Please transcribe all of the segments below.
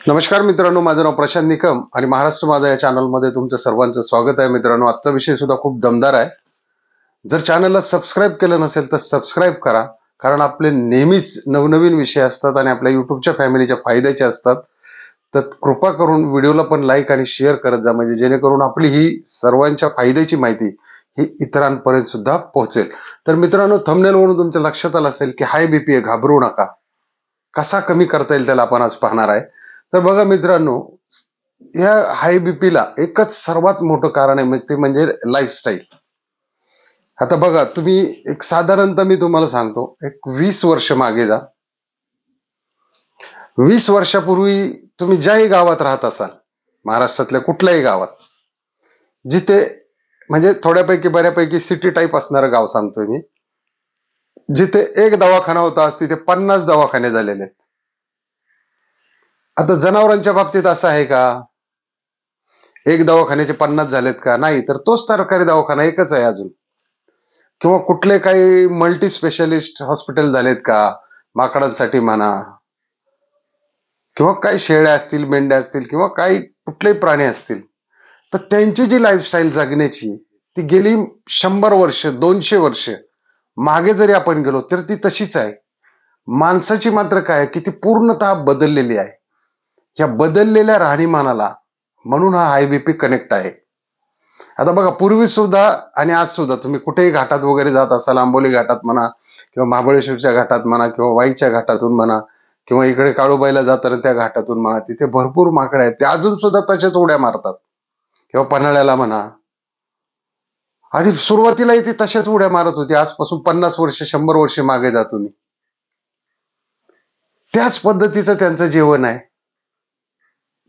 नमस्कार मित्रांनो, माझं नाव प्रशांत निकम आणि महाराष्ट्र माझा या चॅनलमध्ये तुमचं सर्वांचं स्वागत आहे. मित्रांनो, आजचा विषय सुद्धा खूप दमदार आहे. जर चॅनलला सबस्क्राईब केलं नसेल तर सबस्क्राईब करा, कारण आपले नेहमीच नवनवीन विषय असतात आणि आपल्या युट्यूबच्या फॅमिलीच्या फायद्याचे असतात. तर कृपा करून व्हिडिओला पण लाईक आणि शेअर करत जा, म्हणजे जेणेकरून आपली ही सर्वांच्या फायद्याची माहिती ही इतरांपर्यंत सुद्धा पोहोचेल. तर मित्रांनो, थंबनेलवरून तुमच्या लक्षात आलं असेल की हाय बीपी आहे, घाबरू नका. कसा कमी करता येईल त्याला आपण आज पाहणार आहे. तर बघा मित्रांनो, या हाय बीपीला एकच सर्वात मोठं कारण आहे, ते म्हणजे लाईफस्टाईल. आता बघा, तुम्ही एक साधारणतः मी तुम्हाला सांगतो, एक 20 वर्ष मागे जा. 20 वर्षापूर्वी तुम्ही ज्याही गावात राहत असाल, महाराष्ट्रातल्या कुठल्याही गावात, जिथे म्हणजे थोड्यापैकी बऱ्यापैकी सिटी टाईप असणारं गाव सांगतोय मी, जिथे एक दवाखाना होता, आज तिथे 50 दवाखाने झालेले आहेत. आता जनावरांच्या बाबतीत असं आहे का? एक दवाखान्याचे 50 झालेत का? नाही. तर तोच सरकारी दवाखाना एकच आहे अजून. किंवा कुठले काही मल्टी स्पेशालिस्ट हॉस्पिटल झालेत का? माकडांसाठी म्हणा, किंवा काही शेळ्या असतील, मेंढ्या असतील, किंवा काही कुठलेही प्राणी असतील, तर त्यांची जी लाईफस्टाईल जगण्याची, ती गेली 100 वर्ष 200 वर्ष मागे जरी आपण गेलो तर ती तशीच आहे. माणसाची मात्र काय की ती पूर्णतः बदललेली आहे. या बदललेल्या राहणीमानाला म्हणून हा हाय बीपी कनेक्ट आहे. आता बघा, पूर्वी सुद्धा आणि आज सुद्धा तुम्ही कुठेही घाटात वगैरे जात असाल, आंबोली घाटात म्हणा, किंवा महाबळेश्वरच्या घाटात म्हणा, किंवा वाईच्या घाटातून म्हणा, किंवा इकडे काळूबाईला जाताना त्या घाटातून म्हणा, तिथे भरपूर माकडे आहेत. ते अजून सुद्धा तशाच उड्या मारतात. किंवा पन्हाळ्याला म्हणा, आणि सुरुवातीलाही ती तशाच उड्या मारत होती. आजपासून 50 वर्ष 100 वर्ष मागे जा तुम्ही, त्याच पद्धतीचं त्यांचं जेवण आहे.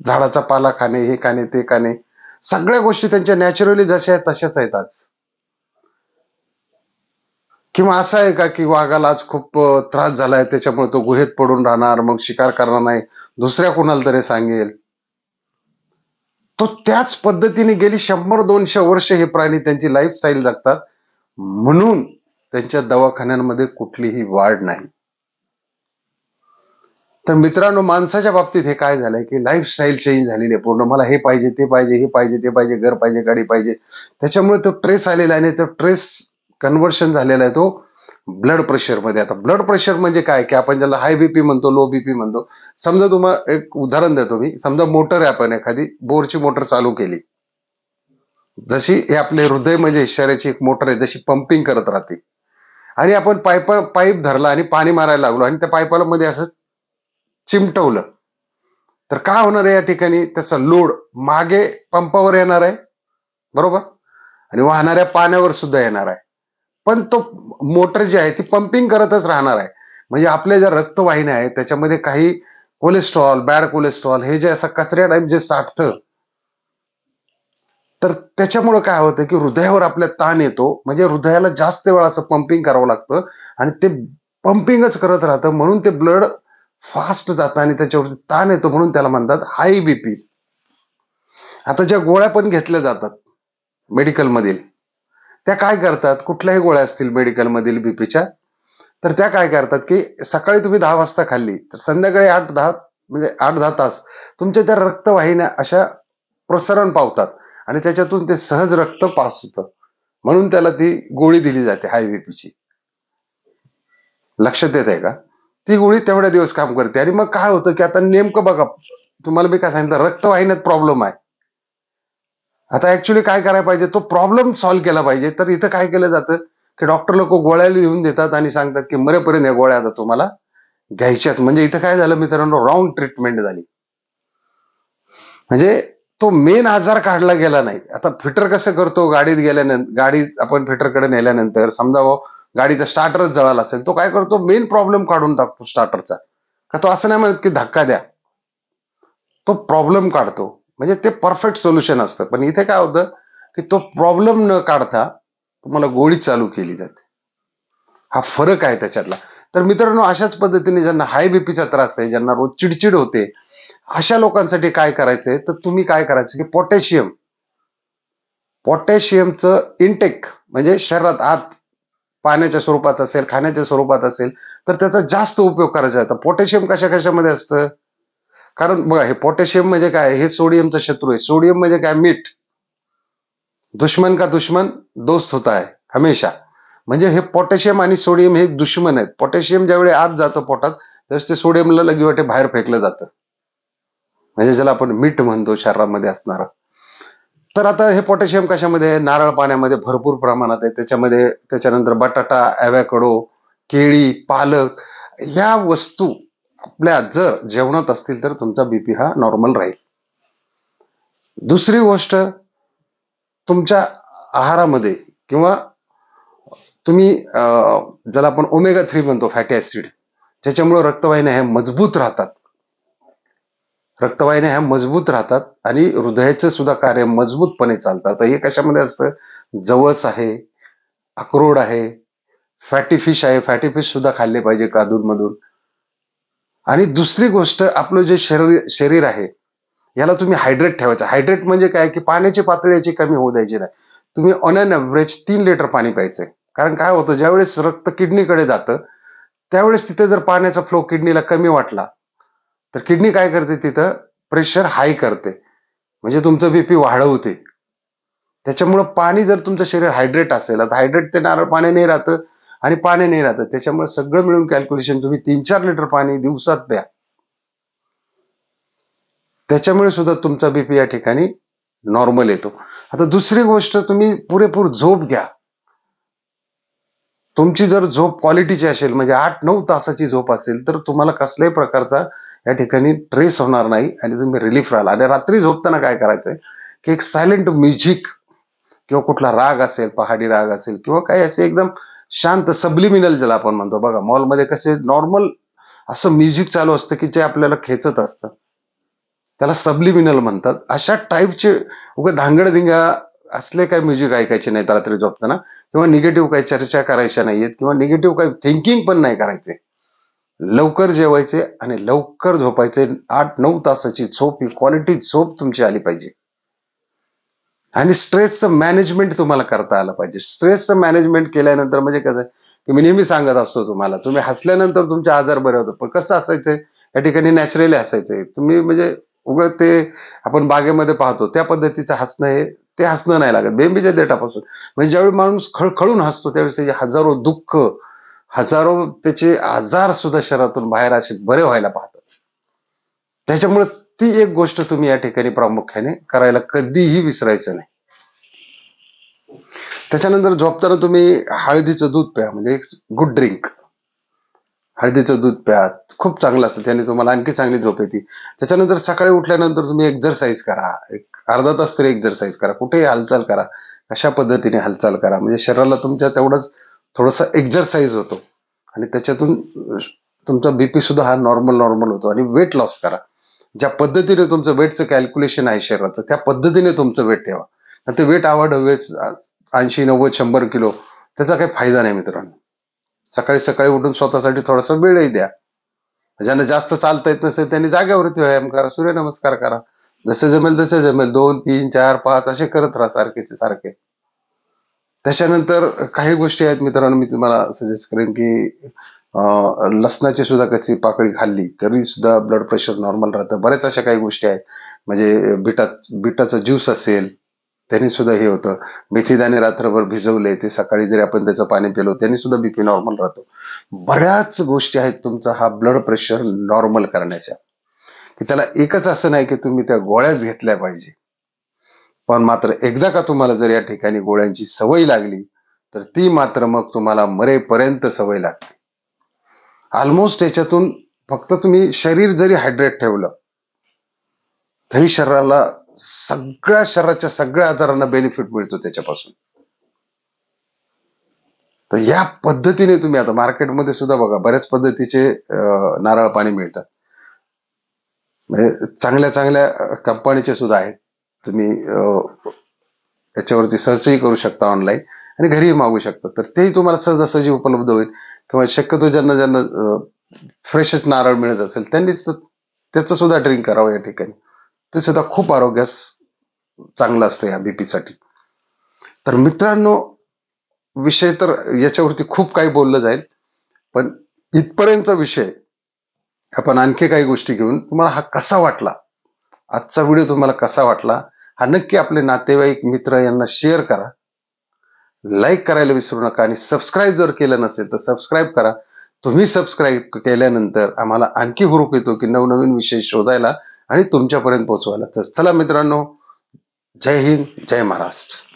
झाडाचा पाला खाणे, हे खाणे, ते खाणे, सगळ्या गोष्टी त्यांच्या नॅचरली जशा आहेत तशाच आहेत आज. किंवा असं आहे का की वाघाला आज खूप त्रास झालाय, त्याच्यामुळे तो गुहेत पडून राहणार, मग शिकार करणार नाही, दुसऱ्या कोणाला तरी सांगेल. तो त्याच पद्धतीने गेली 100-200 वर्ष हे प्राणी त्यांची लाईफस्टाईल जगतात, म्हणून त्यांच्या दवाखान्यांमध्ये कुठलीही वाढ नाही. तर मित्रांनो, माणसाच्या बाबतीत हे काय झालंय की लाईफस्टाईल चेंज झालेली आहे पूर्ण. मला हे पाहिजे, ते पाहिजे, हे पाहिजे, ते पाहिजे, घर पाहिजे, गाडी पाहिजे. त्याच्यामुळे तो ट्रेस आलेला आहे, आणि तो ट्रेस कन्व्हर्शन झालेला आहे तो ब्लड प्रेशर मध्ये. आता ब्लड प्रेशर म्हणजे काय की आपण ज्याला हाय बीपी म्हणतो, लो बीपी म्हणतो. समजा तुम्हाला एक उदाहरण देतो मी. समजा मोटर आहे, आपण एखादी बोरची मोटर चालू केली. जशी हे आपले हृदय म्हणजे शरीराची एक मोटर आहे, जशी पंपिंग करत राहते, आणि आपण पाईप धरला आणि पाणी मारायला लागलो, आणि त्या पाईपाला मध्ये असं चिमटवलं, तर काय होणार आहे? या ठिकाणी त्याचा लोड मागे पंपावर येणार आहे, बरोबर, आणि वाहणाऱ्या पाण्यावर सुद्धा येणार आहे. पण तो मोटर जी आहे ती पंपिंग करतच राहणार आहे. म्हणजे आपल्या ज्या रक्तवाहिन्या आहेत त्याच्यामध्ये काही कोलेस्ट्रॉल, बॅड कोलेस्ट्रॉल, हे जे असं कचऱ्या टाईप जे साठतं, तर त्याच्यामुळे काय होतं की हृदयावर आपल्या ताण येतो. म्हणजे हृदयाला जास्त वेळा असं पंपिंग करावं लागतं, आणि ते पंपिंगच करत राहतं, म्हणून ते ब्लड फास्ट जातं आणि त्याच्यावरती ताण येतो, म्हणून त्याला म्हणतात हाय बीपी. आता ज्या गोळ्या पण घेतल्या जातात मेडिकल मधील, त्या काय करतात? कुठल्याही गोळ्या असतील मेडिकल मधील बीपीच्या, तर त्या काय करतात की सकाळी तुम्ही 10 वाजता खाल्ली तर संध्याकाळी 8-10 म्हणजे 8-10 तास तुमच्या त्या रक्तवाहिन्या अशा प्रसरण पावतात, आणि त्याच्यातून ते सहज रक्त पास होतं, म्हणून त्याला ती गोळी दिली जाते हाय बीपीची. लक्षात येत आहे का? ती गोळी तेवढ्या दिवस काम करते. आणि मग काय होतं की आता नेमकं बघा, तुम्हाला मी काय सांगितलं, रक्तवाहिन्यात प्रॉब्लेम आहे. आता ऍक्च्युली काय करायला पाहिजे? तो प्रॉब्लेम सॉल्व्ह केला पाहिजे. तर इथं काय केलं जातं की डॉक्टर लोक गोळ्या लिहून देतात आणि सांगतात की मरेपर्यंत या गोळ्या आता तुम्हाला घ्यायच्यात. म्हणजे इथं काय झालं मित्रांनो, रॉंग ट्रीटमेंट झाली. म्हणजे तो मेन आजार काढला गेला नाही. आता फिटर कसं करतो, गाडीत गेल्यानंतर, गाडी आपण फिटरकडे नेल्यानंतर समजा गाडीचा स्टार्टरच जळाला असेल, तो काय करतो? मेन प्रॉब्लेम काढून टाकतो स्टार्टरचा. का तो असं नाही म्हणत की धक्का द्या, तो प्रॉब्लेम काढतो. म्हणजे ते परफेक्ट सोल्युशन असतं. पण इथे काय होतं की तो प्रॉब्लेम न काढता तुम्हाला गोळी चालू केली जाते. हा फरक आहे त्याच्यातला. तर मित्रांनो, अशाच पद्धतीने ज्यांना हाय बीपीचा त्रास आहे, ज्यांना रोज चिडचिड होते, अशा लोकांसाठी काय करायचंय? तर तुम्ही काय करायचं की पोटॅशियमचं इंटेक, म्हणजे शरीरात आत पाण्याच्या स्वरूपात असेल, खाण्याच्या स्वरूपात असेल, तर त्याचा जास्त उपयोग करायचा आहे. तर पोटॅशियम कशा कशामध्ये असतं? कारण बघा, हे पोटॅशियम म्हणजे काय, हे सोडियमचा शत्रू आहे. सोडियम म्हणजे काय, मीठ. दुश्मन का दुश्मन दोस्त होता है हमेशा. म्हणजे हे पोटॅशियम आणि सोडियम हे दुश्मन आहेत. पोटॅशियम ज्यावेळी आत जातं पोटात, त्यावेळेस ते सोडियमला लगेच बाहेर फेकलं जातं, म्हणजे ज्याला आपण मीठ म्हणतो शरीरामध्ये असणार. तर आता हे पोटॅशियम कशामध्ये आहे, नारळ पाण्यामध्ये भरपूर प्रमाणात आहे. त्याच्यानंतर बटाटा, ॲव्होकाडो, केळी, पालक, ह्या वस्तू आपल्या जर जेवणात असतील तर तुमचा बीपी हा नॉर्मल राहील. दुसरी गोष्ट, तुमच्या आहारामध्ये किंवा तुम्ही ज्याला आपण ओमेगा 3 म्हणतो, फॅटी ऍसिड, ज्याच्यामुळे रक्तवाहिन्या ह्या मजबूत राहतात. रक्तवाहिन्या ह्या मजबूत राहतात आणि हृदयाचं सुद्धा कार्य मजबूतपणे चालतं. तर हे कशामध्ये असतं, जवस आहे, अक्रोड आहे, फॅटी फिश आहे. फॅटी फिश सुद्धा खाल्ले पाहिजे अधूनमधून. आणि दुसरी गोष्ट, आपलं जे शरीर आहे याला तुम्ही हायड्रेट ठेवायचं. हायड्रेट म्हणजे काय, की पाण्याची पातळी याची कमी होऊ द्यायची नाही. तुम्ही ऑन एन ॲव्हरेज 3 लिटर पाणी प्यायचंय. कारण काय होतं, ज्यावेळेस रक्त किडनीकडे जातं त्यावेळेस तिथे जर पाण्याचा फ्लो किडनीला कमी वाटला तर किडनी काय करते, तिथं प्रेशर हाय करते, म्हणजे तुमचं बीपी वाढवते. त्याच्यामुळं पाणी, जर तुमचं शरीर हायड्रेट असेल, आता हायड्रेट ते नारळ पाणी नाही राहतं आणि पाणी नाही राहतं, त्याच्यामुळे सगळं मिळून कॅल्क्युलेशन तुम्ही 3-4 लिटर पाणी दिवसात प्या. त्याच्यामुळे सुद्धा तुमचा बीपी या ठिकाणी नॉर्मल येतो. आता दुसरी गोष्ट, तुम्ही पुरेपूर झोप घ्या. तुमची जर झोप क्वालिटीची असेल, म्हणजे 8-9 तासाची झोप असेल, तर तुम्हाला कसल्याही प्रकारचा या ठिकाणी ट्रेस होणार नाही आणि तुम्ही रिलीफ राहाल. आणि रात्री झोपताना काय करायचंय, की एक सायलेंट म्युझिक किंवा कुठला राग असेल, पहाडी राग असेल किंवा काही असे एकदम शांत सब्लिमिनल ज्याला आपण म्हणतो, बघा मॉलमध्ये कसे नॉर्मल असं म्युझिक चालू असतं की जे आपल्याला खेचत असतं, त्याला सब्लिमिनल म्हणतात. अशा टाईपचे उगा धांगडधिंगा असले काही म्युझिक ऐकायचे नाहीत रात्री झोपताना, किंवा निगेटिव्ह काही चर्चा करायच्या नाहीयेत, किंवा निगेटिव्ह काही थिंकिंग पण नाही करायचे. लवकर जेवायचे आणि लवकर झोपायचे. 8-9 तासाची झोप, ही क्वालिटी झोप तुमची आली पाहिजे. आणि स्ट्रेसचं मॅनेजमेंट तुम्हाला करता आलं पाहिजे. स्ट्रेसचं मॅनेजमेंट केल्यानंतर म्हणजे कसं, की मी नेहमी सांगत असतो तुम्हाला, तुम्ही हसल्यानंतर तुमचे आजार बरे होतात. पण कसं हसायचंय, या ठिकाणी नॅचरली हसायचंय तुम्ही, म्हणजे उगं ते आपण बागेमध्ये पाहतो त्या पद्धतीचं हसणं, हे ते हसणं नाही लागत. बेंबीच्या देठापासून, म्हणजे ज्यावेळी माणूस खळखळून हसतो त्यावेळेस त्याचे हजारो दुःख, हजारो त्याचे आजार सुद्धा शरीरातून बाहेर असे बरे व्हायला पाहतात. त्याच्यामुळे ती एक गोष्ट तुम्ही या ठिकाणी प्रामुख्याने करायला कधीही विसरायचं नाही. त्याच्यानंतर झोपताना तुम्ही हळदीचं दूध प्या, म्हणजे एक गुड ड्रिंक. हळदीचं दूध प्या, खूप चांगलं असतं, त्याने तुम्हाला आणखी चांगली झोप येते. त्याच्यानंतर सकाळी उठल्यानंतर तुम्ही एक्झरसाईज करा, एक अर्धा तास तरी एक्झरसाईज करा, कुठेही हालचाल करा, अशा पद्धतीने हालचाल करा, म्हणजे शरीराला तुमच्या तेवढंच थोडंसं एक्झरसाईज होतो आणि त्याच्यातून तुमचा बीपी सुद्धा हा नॉर्मल होतो. आणि वेट लॉस करा. ज्या पद्धतीने तुमचं वेटचं कॅल्क्युलेशन आहे शरीराचं, त्या पद्धतीने तुमचं वेट ठेवा. ते वेट आवड हवेच 80, 90, 100 किलो, त्याचा काही फायदा नाही मित्रांनो. सकाळी सकाळी उठून स्वतःसाठी थोडासा वेळही द्या. ज्यांना जास्त चालता येत नसेल त्यांनी जागेवरती व्यायाम करा, सूर्यनमस्कार करा, जसे जमेल तसे जमेल, 2, 3, 4, 5 असे करत राहा सारखेचे सारखे. त्याच्यानंतर काही गोष्टी आहेत मित्रांनो, मी तुम्हाला सजेस्ट करेन की लसणाची सुद्धा कच्ची पाकळी खाल्ली तरी सुद्धा ब्लड प्रेशर नॉर्मल राहतं. बऱ्याच अशा काही गोष्टी आहेत, म्हणजे बिटाचं ज्यूस असेल त्यांनी सुद्धा हे होतं. मेथीदाणे रात्रभर भिजवले, ते सकाळी जरी आपण त्याचं पाणी पिलो त्यांनी सुद्धा बीपी नॉर्मल राहतो. बऱ्याच गोष्टी आहेत तुमचा हा ब्लड प्रेशर नॉर्मल करण्याच्या, की त्याला एकच असं नाही की तुम्ही त्या गोळ्याच घेतल्या पाहिजे. पण मात्र एकदा का तुम्हाला जर या ठिकाणी गोळ्यांची सवय लागली तर ती मात्र मग तुम्हाला मरेपर्यंत सवय लागते. ऑलमोस्ट याच्यातून फक्त तुम्ही शरीर जरी हायड्रेट ठेवलं तरी शरीराच्या सगळ्या आजारांना बेनिफिट मिळतो त्याच्यापासून. तर या पद्धतीने तुम्ही, आता मार्केटमध्ये सुद्धा बघा बऱ्याच पद्धतीचे नारळ पाणी मिळतात, म्हणजे चांगल्या चांगल्या कंपनीचे सुद्धा आहेत. तुम्ही त्याच्यावरती सर्चही करू शकता ऑनलाईन आणि घरीही मागू शकता, तर तेही तुम्हाला सहजासहजी उपलब्ध होईल. किंवा शक्यतो ज्यांना ज्यांना फ्रेशच नारळ मिळत असेल त्यांनीच त्याचं सुद्धा ड्रिंक करावं या ठिकाणी. ते सुद्धा खूप आरोग्यास चांगलं असतं या बीपी साठी. तर मित्रांनो, विषय तर याच्यावरती खूप काही बोललं जाईल, पण इथपर्यंतचा विषय आपण आणखी काही गोष्टी घेऊन तुम्हाला हा कसा वाटला, आजचा व्हिडिओ तुम्हाला कसा वाटला हा नक्की आपले नातेवाईक मित्र यांना शेअर करा, लाईक करायला विसरू नका आणि सबस्क्राईब जर केलं नसेल तर सबस्क्राईब करा. तुम्ही सबस्क्राईब केल्यानंतर आम्हाला आणखी हुरूप येतो की नवनवीन विषय शोधायला आणि तुमच्यापर्यंत पोहोचवायला. तर चला मित्रांनो, जय हिंद, जय महाराष्ट्र.